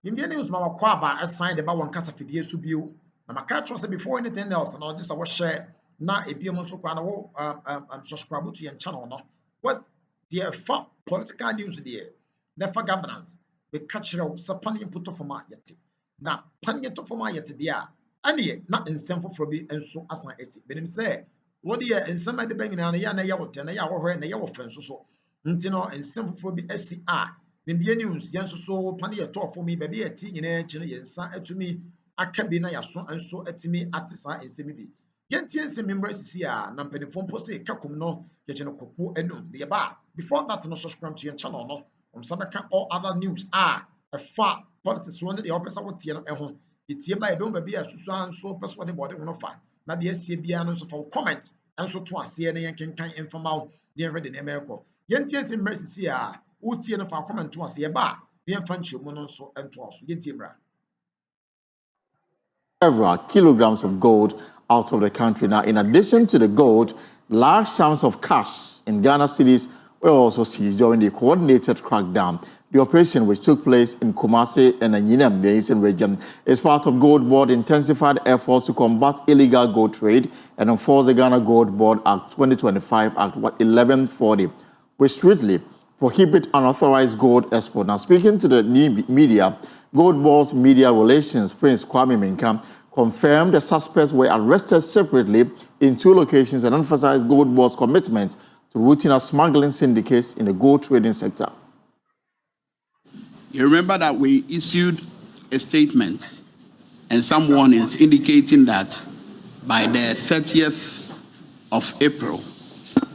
Indian news ma wakɔ aba assign de ba wɔn kasa fidie so bio. Na maka trust before anything else na just a share na ebiem nso kwa na wo subscribe to your channel no. What's the political news there? Never governance. We catch you sa pani put to forma yet. Na pani to forma yet there. Ani na nsɛm foforɔ bi nso asan esi. Benim sɛ what the nsɛm ade bɛn nyinaa na ya na ya wote na ya wɔhwɛ na ya wɔfɛ nso so. Nti no nsɛm foforɔ bi asi a India news yan so pani yɛ tɔ for me baabi yɛ ti nyinaa akyi no yɛ nsa atumi aka bi na yaso nso atumi ate saa nsɛm bi. Yɛntie nsɛm mmra sisi a na mpanimfoɔ mpo sɛ kakum no yɛgye no kɔkɔɔ anum. The ba before that no subscribe to your channel no. Sabaka all other news ɛfa politics one the opposite what tie no ɛho. Etie ba ebe ba bi asusu so person de body no fa. Na de asie bia no so fa comment nso to asie na yɛnkenkan informaw de ready na ɛmɛkɔ. Yɛntie nsɛm mmra sisi a wotie no fa comment to asie ba yɛmfa nkyɛmu no nso ɛnto aso. Yɛntie mmra. Several kilograms of gold out of the country. Now, in addition to the gold, large sums of cash in Ghana cedis were also seized during the coordinated crackdown. The operation, which took place in Kumasi and Anyinam, the eastern region, is part of Gold Board intensified efforts to combat illegal gold trade and enforce the Ghana Gold Board Act 2025, Act 1140, which strictly prohibit unauthorized gold export. Now, speaking to the media, Gold Board's media relations Prince Kwame Minkam confirmed the suspects were arrested separately in 2 locations and emphasized Gold Board's commitment to rooting out smuggling syndicates in the gold trading sector. You remember that we issued a statement and some warnings indicating that by the 30th of April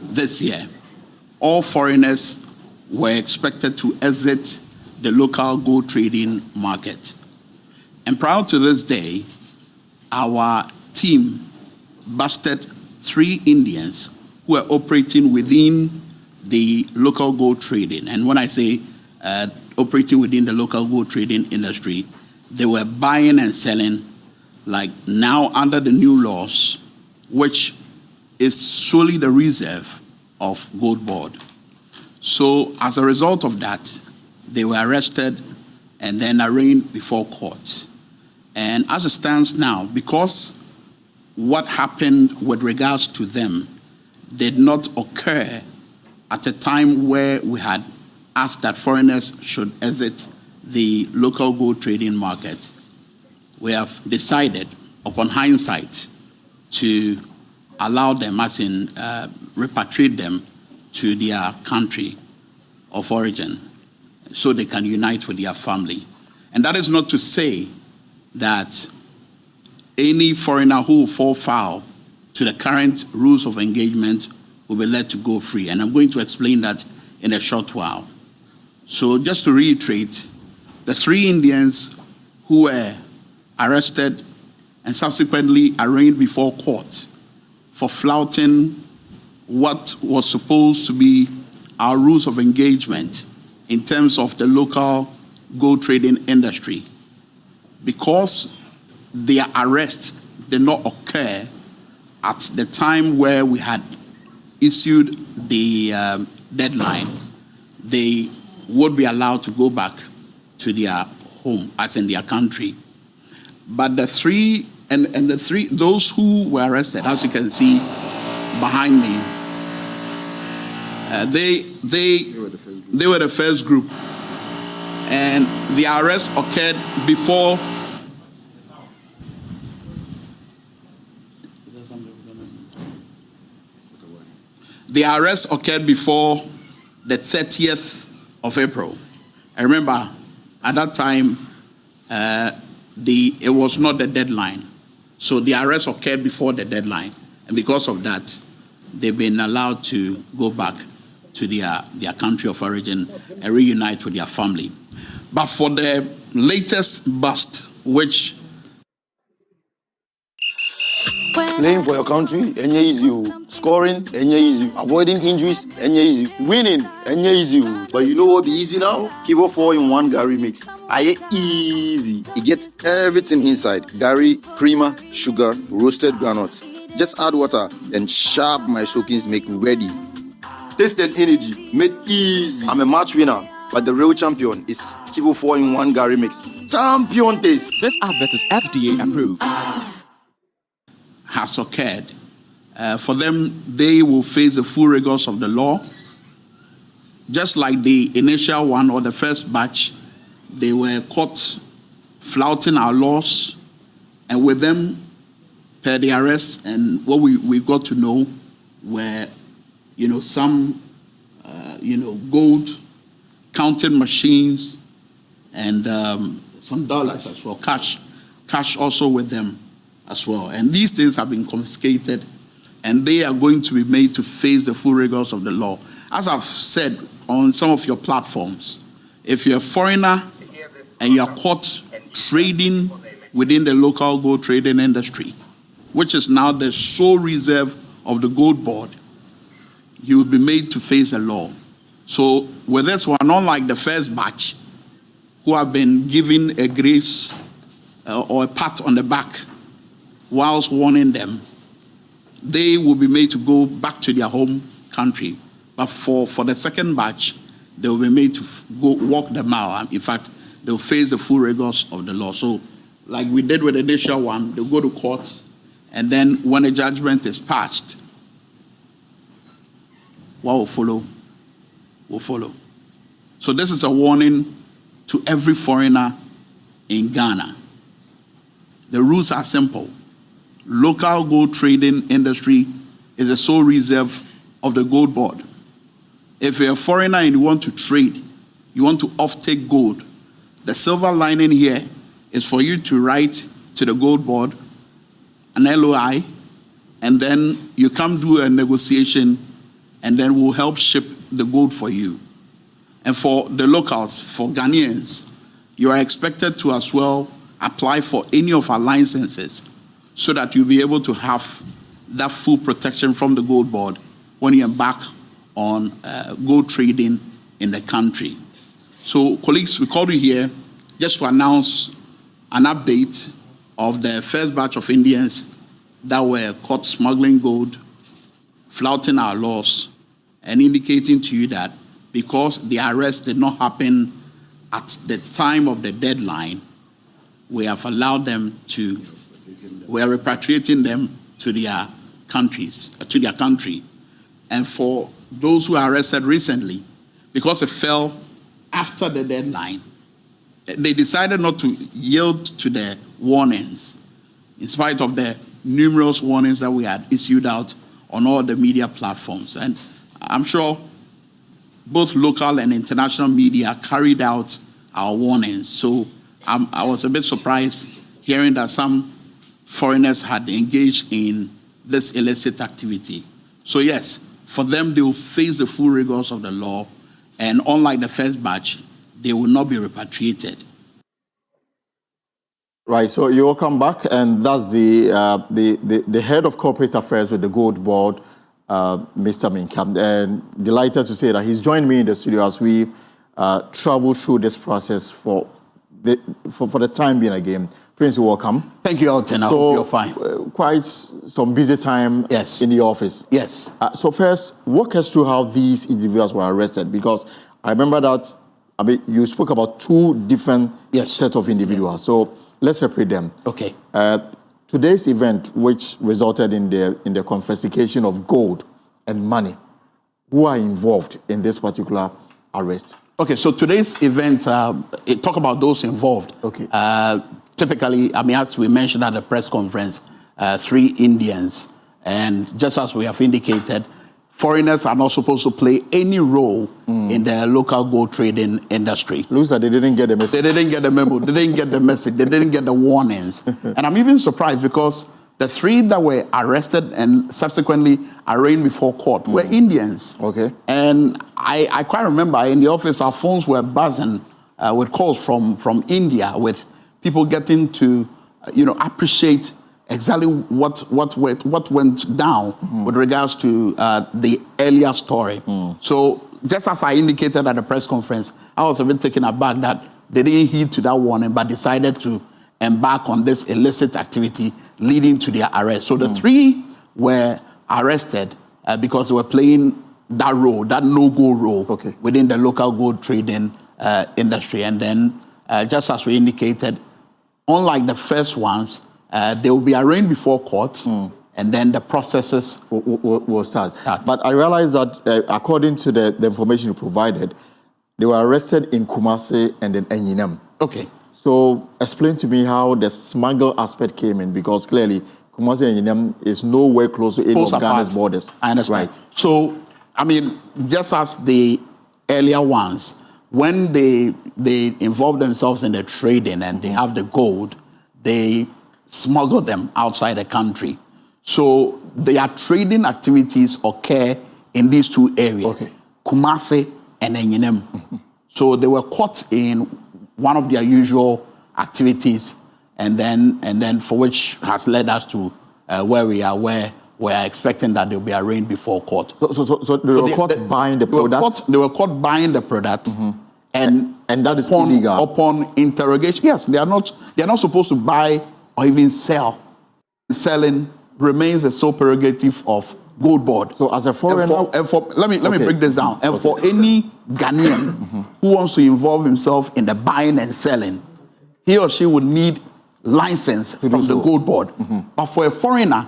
this year, all foreigners were expected to exit the local gold trading market. And prior to this day, our team busted 3 Indians who were operating within the local gold trading. And when I say operating within the local gold trading industry, they were buying and selling like now under the new laws, which is solely the reserve of Gold Board. So as a result of that, they were arrested and then arraigned before court. And as it stands now, because what happened with regards to them did not occur at a time where we had asked that foreigners should exit the local gold trading market, we have decided, upon hindsight, to allow them, as in repatriate them to their country of origin so they can unite with their family. And that is not to say that any foreigner who will fall foul to the current rules of engagement will be let to go free. And I'm going to explain that in a short while. So just to reiterate, the 3 Indians who were arrested and subsequently arraigned before court for flouting what was supposed to be our rules of engagement in terms of the local gold trading industry, because their arrest did not occur at the time where we had issued the deadline, they would be allowed to go back to their home, as in their country. But the 3, those who were arrested, as you can see behind me, they were the first group, and the arrest occurred before. The arrest occurred before the 30th of April. I remember at that time, it was not the deadline. So the arrest occurred before the deadline. And because of that, they've been allowed to go back to their country of origin and reunite with their family. But for the latest bust, which... Playing for your country, enye easy. Scoring, enye easy. Avoiding injuries, enye easy. Winning, enye easy. But you know what be easy now? Kivo 4-in-1 Gary mix. Aye easy. It gets everything inside. Gary, creamer, sugar, roasted granules. Just add water, then sharp my soakings make ready. Taste and energy, made easy. I'm a match winner. But the real champion is Kibo 4-in-1 Gary Mix. Champion taste. This advert is FDA approved. Has occurred. For them, they will face the full rigors of the law. Just like the initial one or the first batch, they were caught flouting our laws. And with them, per the arrest, and what we got to know were, some, gold counting machines and some dollars as well, cash also with them as well. And these things have been confiscated, and they are going to be made to face the full rigors of the law. As I've said on some of your platforms, if you're a foreigner and you're caught trading within the local gold trading industry, which is now the sole reserve of the gold board, you will be made to face the law. So with this one, unlike the first batch, who have been given a grace or a pat on the back whilst warning them, they will be made to go back to their home country. But for the second batch, they will be made to go walk the mile. In fact, they'll face the full rigors of the law. So like we did with the initial one, they'll go to court, and then when a judgment is passed, what will follow? Will follow. So this is a warning to every foreigner in Ghana. The rules are simple. Local gold trading industry is the sole reserve of the gold board. If you're a foreigner and you want to trade, you want to offtake gold, the silver lining here is for you to write to the gold board an LOI, and then you come do a negotiation, and then we'll help ship the gold for you. And for the locals, for Ghanaians, you are expected to as well apply for any of our licenses so that you'll be able to have that full protection from the gold board when you embark on gold trading in the country. So colleagues, we called you here just to announce an update of the first batch of Indians that were caught smuggling gold, flouting our laws, and indicating to you that because the arrest did not happen at the time of the deadline, we have allowed them to, we are repatriating them to their countries, to their country. And for those who were arrested recently, because it fell after the deadline, they decided not to yield to the warnings, in spite of the numerous warnings that we had issued out on all the media platforms. And I'm sure both local and international media carried out our warnings. So I was a bit surprised hearing that some foreigners had engaged in this illicit activity. So yes, for them, they will face the full rigors of the law, and unlike the first batch, they will not be repatriated. Right, so you will come back, and that's the head of corporate affairs with the Gold Board, Mr. Minkam, and delighted to say that he's joined me in the studio as we travel through this process for the time being again. Prince, welcome. Thank you, Alton. I hope you're fine. Quite some busy time in the office. Yes. So first, walk us through how these individuals were arrested, because I remember that, you spoke about two different sets of individuals. Yes. So let's separate them. Okay. Today's event, which resulted in the confiscation of gold and money, who are involved in this particular arrest? Okay, so today's event, talk about those involved. Okay. Typically, as we mentioned at the press conference, 3 Indians, and just as we have indicated, foreigners are not supposed to play any role in the local gold trading industry. Looks like they didn't get the message. They didn't get the memo. They didn't get the message. They didn't get the warnings. And I'm even surprised because the 3 that were arrested and subsequently arraigned before court were Indians. Okay. And I quite remember in the office, our phones were buzzing with calls from India, with people getting to, appreciate exactly what went down with regards to the earlier story. So just as I indicated at the press conference, I was a bit taken aback that they didn't heed to that warning, but decided to embark on this illicit activity leading to their arrest. So the 3 were arrested because they were playing that role, that no-go role within the local gold trading industry. And then, just as we indicated, unlike the first ones, they will be arraigned before court, and then the processes will start. But I realize that according to the information you provided, they were arrested in Kumasi and then Enyinam. Okay. So explain to me how the smuggle aspect came in, because clearly Kumasi and Enyinam is nowhere close to any of Ghana's borders. I understand. Right. So, I mean, just as the earlier ones, when they involve themselves in the trading and they have the gold, they smuggle them outside the country. So their trading activities occur in these two areas, Kumasi and Enyinam. So they were caught in one of their usual activities, and then for which has led us to where we are, where we are expecting that they'll be arraigned before court. So they were caught buying the product? They were caught buying the product, and that is illegal. Upon interrogation, yes, they are not supposed to buy or even sell. Selling remains a sole prerogative of Gold Board. So as a foreigner, let me break this down. And for any Ghanaian who wants to involve himself in the buying and selling, he or she would need license from the Gold Board. But for a foreigner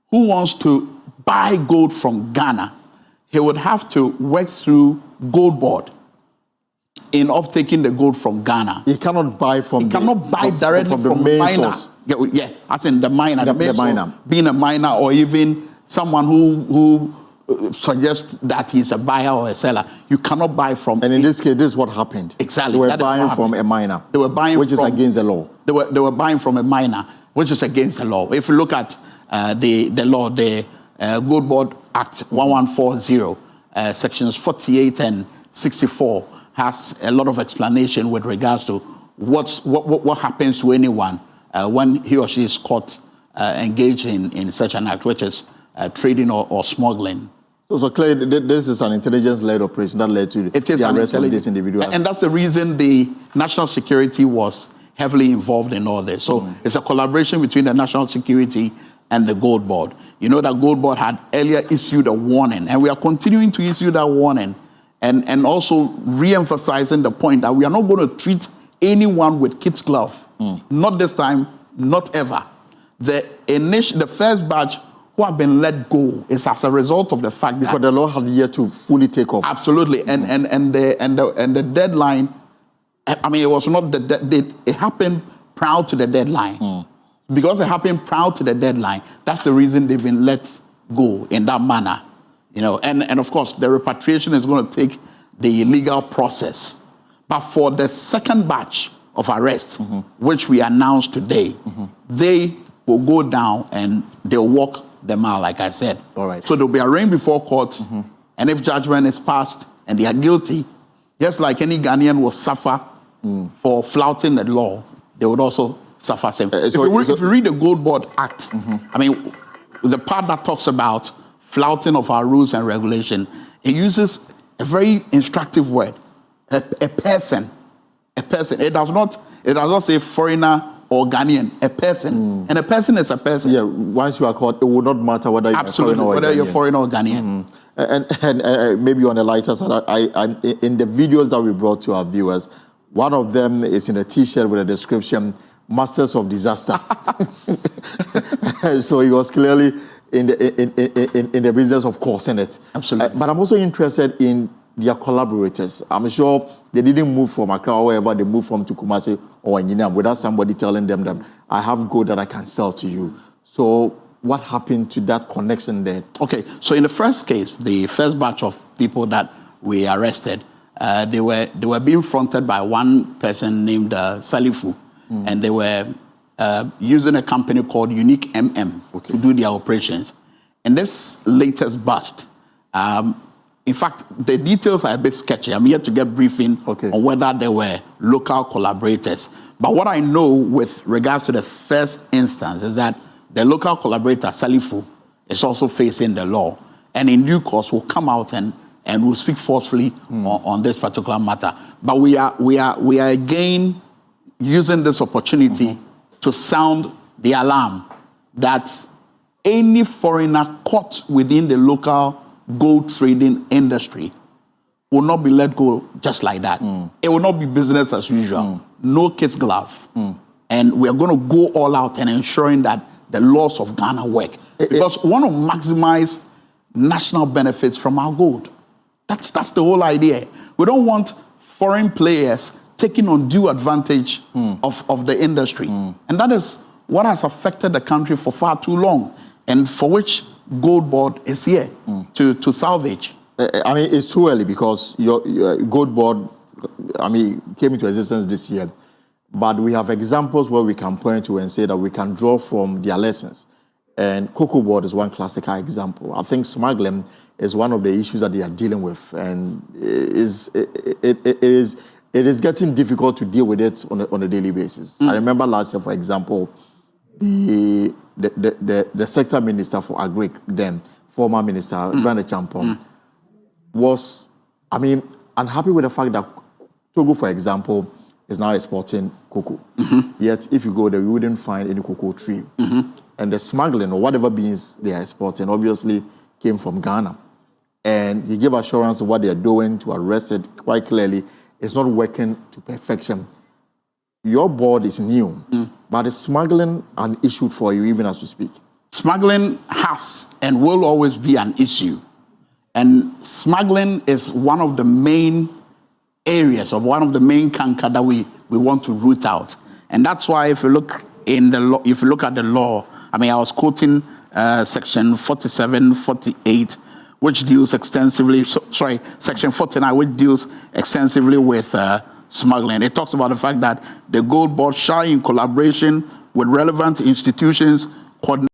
who wants to buy gold from Ghana, he would have to work through Gold Board in taking the gold from Ghana. He cannot buy directly from the a miner. source. Yeah, as in the miner, the main miner. Source, being a miner, or even someone who suggests that he's a buyer or a seller. You cannot buy from. And in this case, this is what happened. Exactly. They were buying from a miner. They were buying which is against the law. They were buying from a miner, which is against the law. If you look at the law, the Gold Board Act 1140, sections 48 and 64 has a lot of explanation with regards to what happens to anyone when he or she is caught engaged in such an act, which is trading or smuggling. So clearly, this is an intelligence-led operation that led to the arrest of this individual. And that's the reason the national security was heavily involved in all this. So it's a collaboration between the national security and the Gold Board. You know that Gold Board had earlier issued a warning, and we are continuing to issue that warning, and also re-emphasizing the point that we are not going to treat anyone with kid's glove. Not this time, not ever. The first batch who have been let go is as a result of the fact because the law had yet to fully take off. Absolutely, and the deadline. I mean, it was not it happened prior to the deadline. Because it happened prior to the deadline, that's the reason they've been let go in that manner. You know, and of course, the repatriation is going to take the legal process. But for the second batch of arrests, which we announced today, they will go down and they'll walk them out, like I said. All right. So they'll be arraigned before court, and if judgment is passed and they are guilty, just like any Ghanaian will suffer for flouting the law, they would also suffer same. If you read the Gold Board Act, I mean, the part that talks about flouting of our rules and regulation, it uses a very instructive word, a person. A person. It does not say foreigner or Ghanaian, a person. And a person is a person. Yeah, once you are caught, it would not matter whether you're foreign or whether you're foreign or Ghanaian. And maybe on the lighter side, in the videos that we brought to our viewers, one of them is in a T-shirt with a description, Masters of Disaster. So he was clearly in the business of causing it. Absolutely. But I'm also interested in their collaborators. I'm sure they didn't move from Accra or wherever, they moved from Kumasi or Enyinam without somebody telling them that I have gold that I can sell to you. So what happened to that connection there? Okay, so in the first case, the first batch of people that we arrested, they were being fronted by one person named Salifu, and they were using a company called Unique MM to do their operations. And this latest bust, in fact, the details are a bit sketchy. I'm yet to get briefing on whether there were local collaborators. But what I know with regards to the first instance is that the local collaborator, Salifu, is also facing the law. And in due course, will come out and will speak forcefully on this particular matter. But we are again using this opportunity to sound the alarm that any foreigner caught within the local gold trading industry will not be let go just like that. It will not be business as usual. No kid's glove. And we are going to go all out and ensuring that the laws of Ghana work. Because we want to maximize national benefits from our gold. That's the whole idea. We don't want foreign players taking undue advantage of the industry. And that is what has affected the country for far too long, and for which Gold Board is here to salvage. I mean, it's too early because your Gold Board, I mean, came into existence this year. But we have examples where we can point to and say that we can draw from their lessons. And Cocoa Board is one classical example. I think smuggling is one of the issues that they are dealing with, and it is getting difficult to deal with it on a daily basis. I remember last year, for example, the sector minister for Agri, then former minister Brandon Champon, was, I mean, unhappy with the fact that Togo, for example, is now exporting cocoa. Yet, if you go there, you wouldn't find any cocoa tree. And the smuggling or whatever beans they are exporting obviously came from Ghana. And he gave assurance of what they are doing to arrest it quite clearly. It's not working to perfection. Your board is new, but is smuggling an issue for you even as we speak? Smuggling has and will always be an issue. And smuggling is one of the main areas, or one of the main canker that we want to root out. And that's why if you look in the law, if you look at the law, I mean, I was quoting section 47, 48, which deals extensively, section 49, which deals extensively with smuggling. It talks about the fact that the Gold Board shall, in collaboration with relevant institutions, coordinate